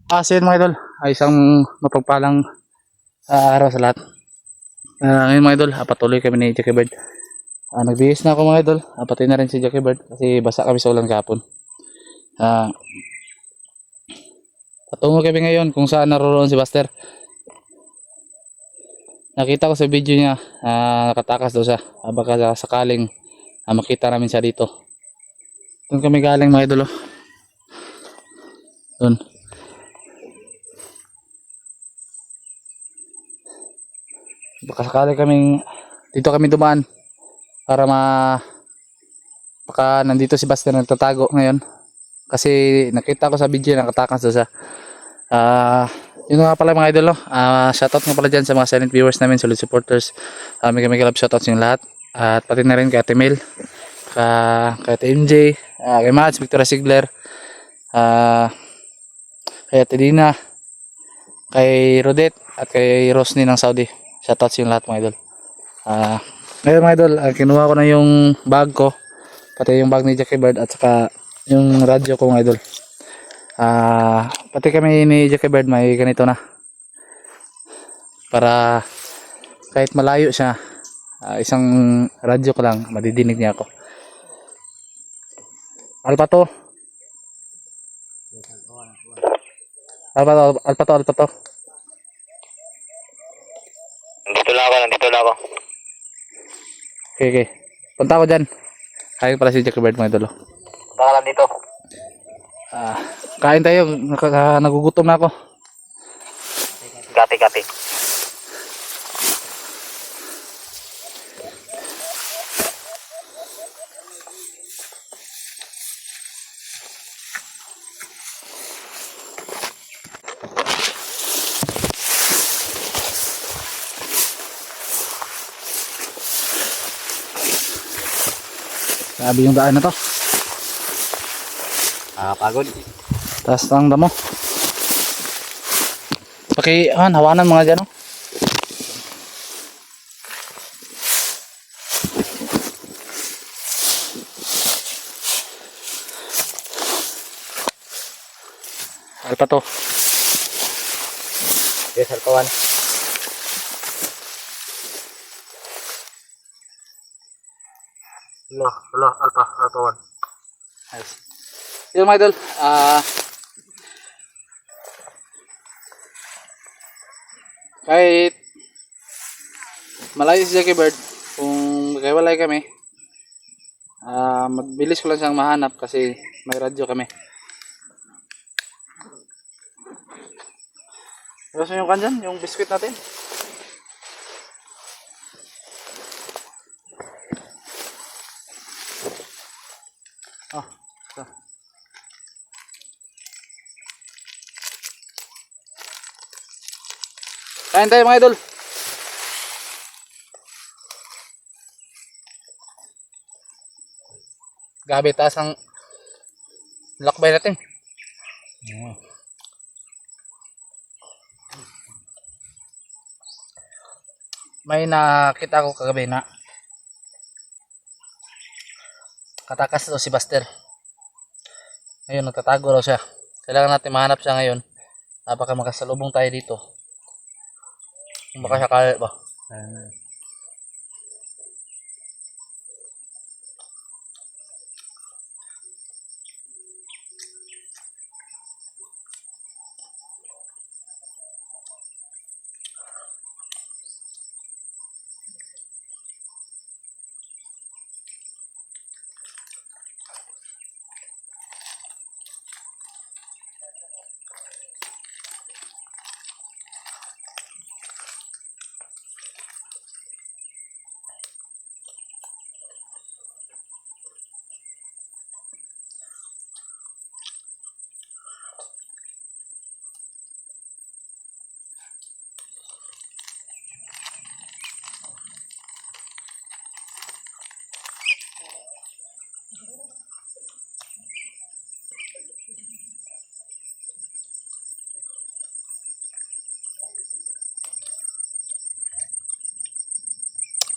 So yun mga idol, ay isang mapagpalang araw sa lahat. Ngayon mga idol, patuloy kami ni Jackie Bird. Nagbihis na ako mga idol, pati na rin si Jackie Bird kasi basa kami sa ulan kahapon. Patungo kami ngayon kung saan naroon si Buster. Nakita ko sa video niya, nakatakas daw siya. Baka sakaling makita namin siya dito. Doon kami galing mga idol. Doon. Baka sakali kaming dito kami dumaan para baka nandito si Buster nagtatago ngayon. Kasi nakita ko sa video nakatakas daw siya. Yun nga pala mga idol, shoutout nga pala dyan sa mga silent viewers namin, solid supporters. May love shoutouts yung lahat. At pati na rin kay Ate Mel, kay Ate MJ, kay Mads, Victoria Sigler, kay Ate Dina, kay Rodet, at kay Rosny ng Saudi. Shoutouts yung lahat mga idol. Ngayon mga idol, kinuha ko na yung bag ko, pati yung bag ni Jackie Bird at saka yung radyo ko mga idol. Pati kami ni Jackie Bird may ganito na para kahit malayo siya, isang radyo ko lang madidinig niya ako. Alpato Nandito lang ako. Okay, punta ako dyan. Kain pala si Jackie Bird mga idol. Punta ka lang dito. Kain tayo, nagugutom na ako. Gati. Sabi yung daan na to. Pagod. Taas lang damo. Hawanan mga dyan. Alpato. Yes, kawan. Alpa 1. Nice. Yun mga idol, kahit malayo si Jackie Bird, kung magkaiwalay kami, magbilis ko lang siyang mahanap kasi may radyo kami. Gusto nyo kan dyan, yung biskuit natin? Ito. Kain tayo mga idol. Gabi, taas ang lakbay natin. May nakita ko kagabi na katakas daw si Buster. Ngayon nagtatago raw siya. Kailangan natin mahanap siya ngayon. Baka makasalubong tayo dito. Kung baka siya kaya ba?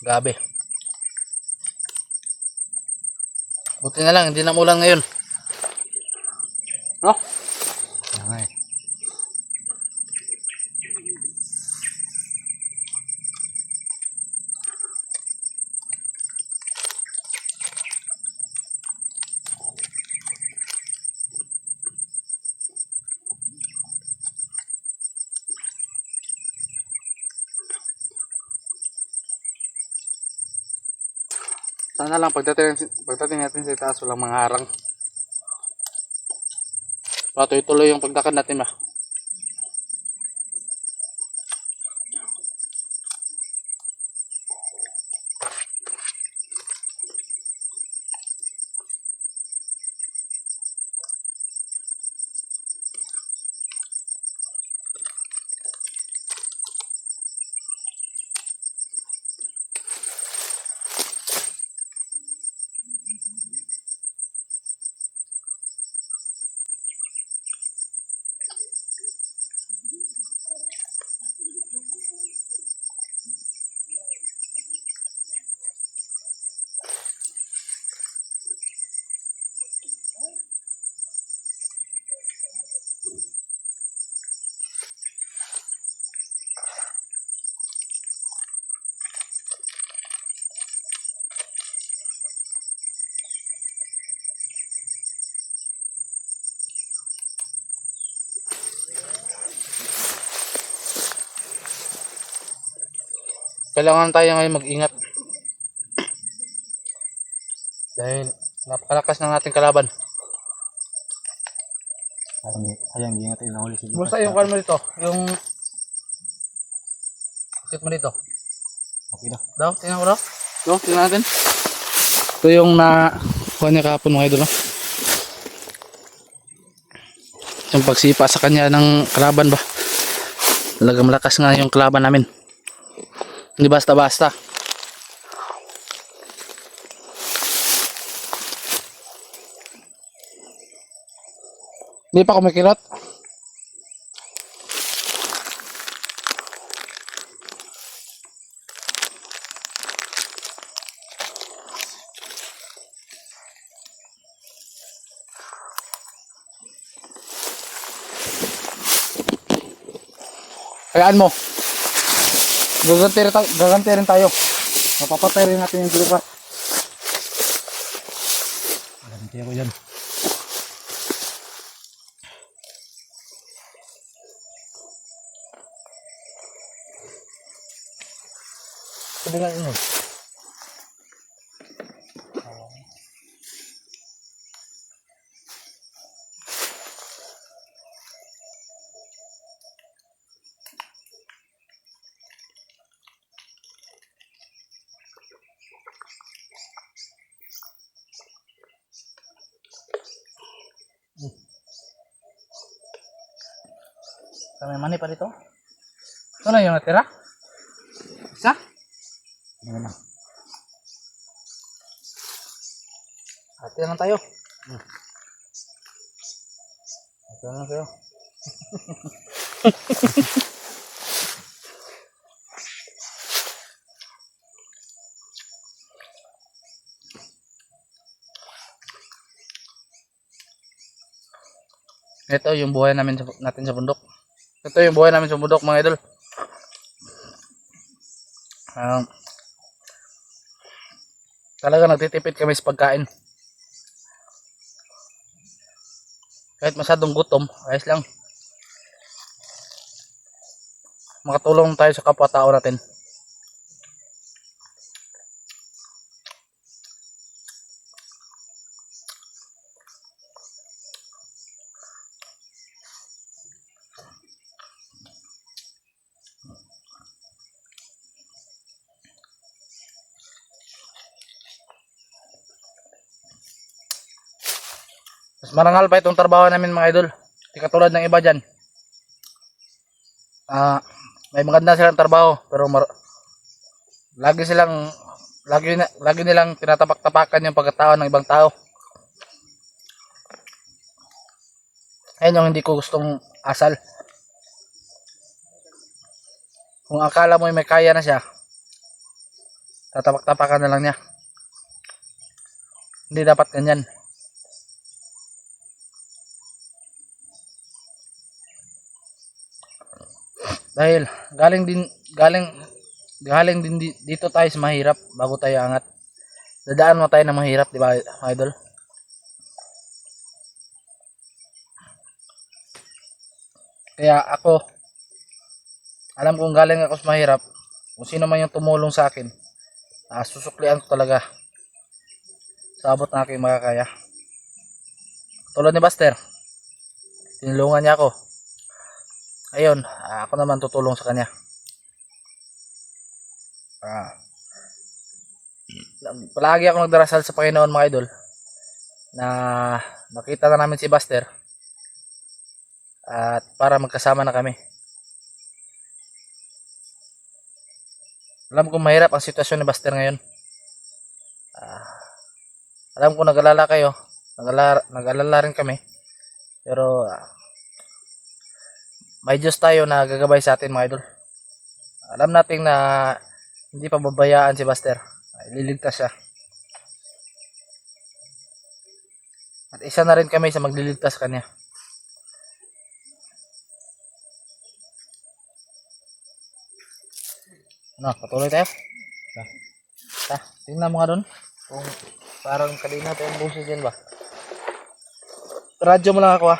Gabi. Buti na lang, hindi na mulan ngayon. No? Okay. Sana lang pagdating natin sa itaas walang mga harang. Patuloy yung pagdakad natin ba. Kailangan tayo ngayon mag-ingat. Dahil napakalakas ng ating kalaban. Ayang ingat tayo nahuli si Basta yung kan mo dito, yung sit mo dito. Okay na. Daw, tingnan ko daw. Daw, tingnan natin. Ito yung kuha niya kahapon mga idol. No? Yung pagsipa sa kanya ng kalaban ba. Talagang malakas nga yung kalaban namin. Hindi basta-basta. Hindi pa kumikilot. Hayaan mo. Gaganti rin tayo. Mapapatay rin natin yung gilipa. Ganti ako dyan. Sabi nga yun. May mani pa dito. Ito na yung natira? Isa? Ano na? Hati lang tayo. Hati lang tayo. Ito yung buhay natin sa bundok. Ito yung buhay namin sa bundok mga idol. Talaga nagtitipid kami sa pagkain. Kahit masyadong gutom, ayos lang. Makatulong tayo sa kapwa-tao natin. Mas marangal pa itong trabaho namin mga idol. Di katulad ng iba dyan. May maganda silang trabaho pero lagi nilang tinatapak-tapakan yung pagkatao ng ibang tao. Ayun yung hindi ko gustong asal. Kung akala mo may kaya na siya, tatapak-tapakan na lang niya. Hindi dapat ganyan. Dahil galing din dito tayo sa mahirap bago tayo angat. Dadaan mo tayo na mahirap, di ba, idol? Kaya ako, alam kong galing ako sa mahirap. Kung sino man yung tumulong sa akin, susuklian ko talaga. sa abot ng aking makakaya. Tulad ni Buster, tinulungan niya ako. Ayun, ako naman tutulong sa kanya. Palagi ako nagdarasal sa Panginoon mga idol na nakita na namin si Buster at para magkasama na kami. Alam ko mahirap ang sitwasyon ni Buster ngayon. Alam ko nag-alala kayo, nag-alala rin kami, pero may Diyos tayo na gagabay sa atin mga idol. Alam natin na hindi pababayaan si Buster, ililigtas siya. At isa na rin kami sa magliligtas kanya. Ano, patuloy tayo? Tingnan mo nga doon. Kung parang kanina tayong buses dyan ba? Radyo mo lang ako ah.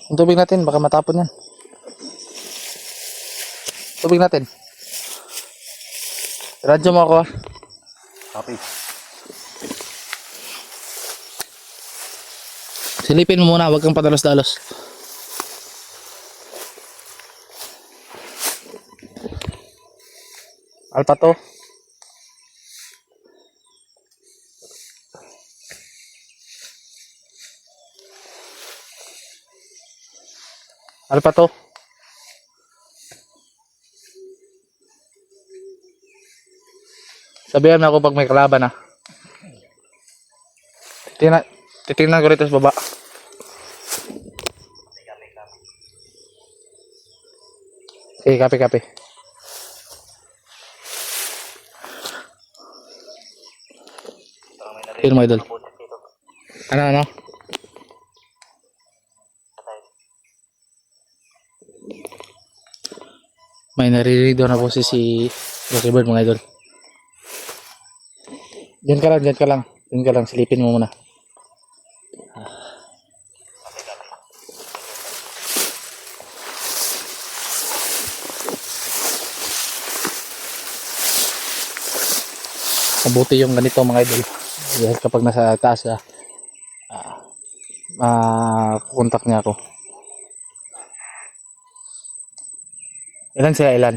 Yung tubig natin, baka matapon yan. Tubig natin. Radyo mo ako ah. Copy. Silipin mo muna, huwag kang padalos-dalos. Alpa to. Alpa to. Sabihan mo ako pag may kalaban ah. Titingnan ko rito sa baba. Okay, kape. Yun mga idol. Ano? May naririnig doon na po si Rocky Bird mga idol. Diyan ka lang. Silipin mo muna. Mabuti yung ganito mga idol. Dahil kapag nasa taas makukontak niya ako. Ilan sila?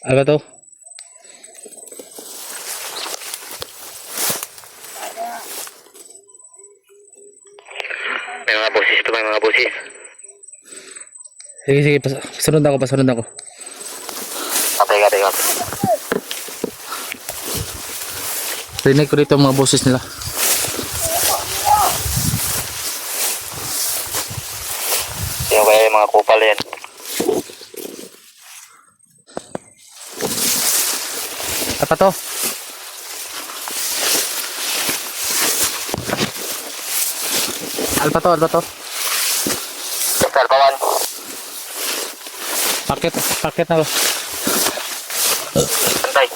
Ano ba to? May mga boses. Sige, pasunod ako. Copy. Rinig ko dito mga boses nila. Yung kaya yung mga kupal yan. Apa to? Alpa to. Alpawan. Paket na. Antay.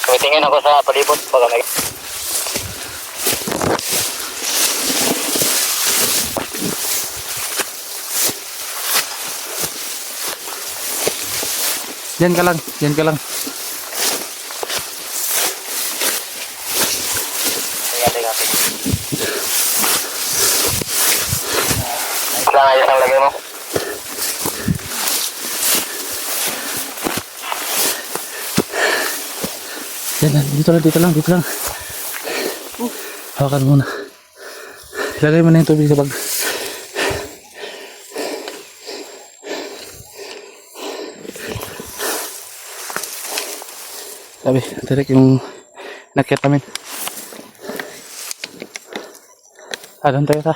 Tumitingin ako sa palibot. Baka may... Diyan ka lang. Tingnan. Lang ayos ang lagay mo. Dito lang. Hawakan muna. Ilagay mo na yung tubig sa bag. Sabi, direct yung nakit namin. Doon tayo ta.